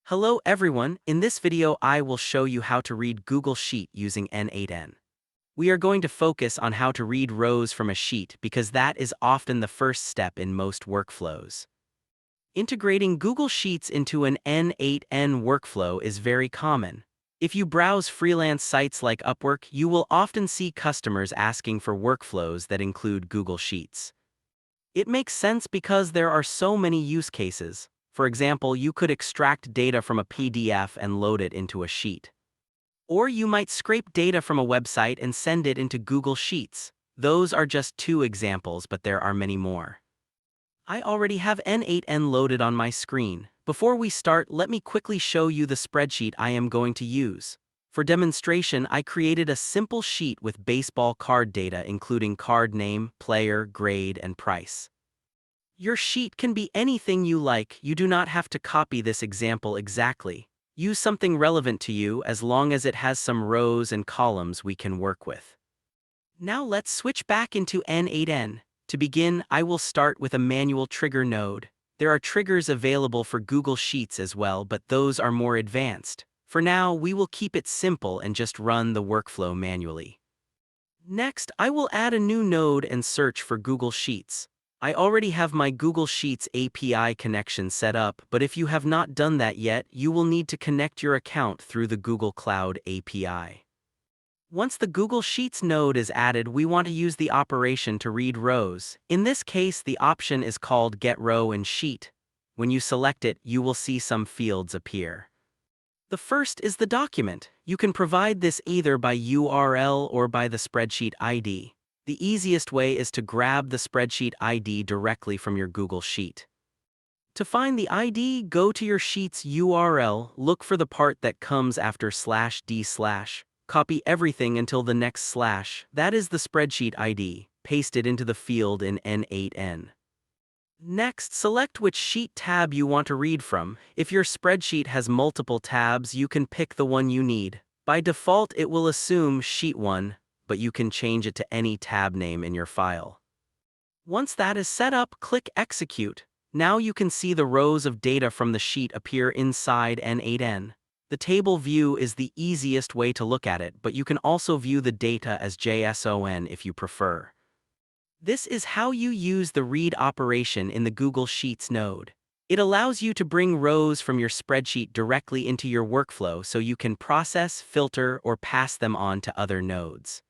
Hello everyone, in this video I will show you how to read Google Sheet using N8N. We are going to focus on how to read rows from a sheet because that is often the first step in most workflows. Integrating Google Sheets into an N8N workflow is very common. If you browse freelance sites like Upwork, you will often see customers asking for workflows that include Google Sheets. It makes sense because there are so many use cases. For example, you could extract data from a PDF and load it into a sheet. Or you might scrape data from a website and send it into Google Sheets. Those are just two examples, but there are many more. I already have N8N loaded on my screen. Before we start, let me quickly show you the spreadsheet I am going to use. For demonstration, I created a simple sheet with baseball card data including card name, player, grade, and price. Your sheet can be anything you like. You do not have to copy this example exactly. Use something relevant to you as long as it has some rows and columns we can work with. Now let's switch back into N8N. To begin, I will start with a manual trigger node. There are triggers available for Google Sheets as well, but those are more advanced. For now, we will keep it simple and just run the workflow manually. Next, I will add a new node and search for Google Sheets. I already have my Google Sheets API connection set up, but if you have not done that yet, you will need to connect your account through the Google Cloud API. Once the Google Sheets node is added, we want to use the operation to read rows. In this case, the option is called Get Row in Sheet. When you select it, you will see some fields appear. The first is the document. You can provide this either by URL or by the spreadsheet ID. The easiest way is to grab the spreadsheet ID directly from your Google Sheet. To find the ID, go to your sheet's URL, look for the part that comes after /d/, copy everything until the next slash, that is the spreadsheet ID, paste it into the field in N8N. Next, select which sheet tab you want to read from. If your spreadsheet has multiple tabs, you can pick the one you need. By default, it will assume Sheet 1, but you can change it to any tab name in your file. Once that is set up, click Execute. Now you can see the rows of data from the sheet appear inside N8N. The table view is the easiest way to look at it, but you can also view the data as JSON if you prefer. This is how you use the read operation in the Google Sheets node. It allows you to bring rows from your spreadsheet directly into your workflow so you can process, filter, or pass them on to other nodes.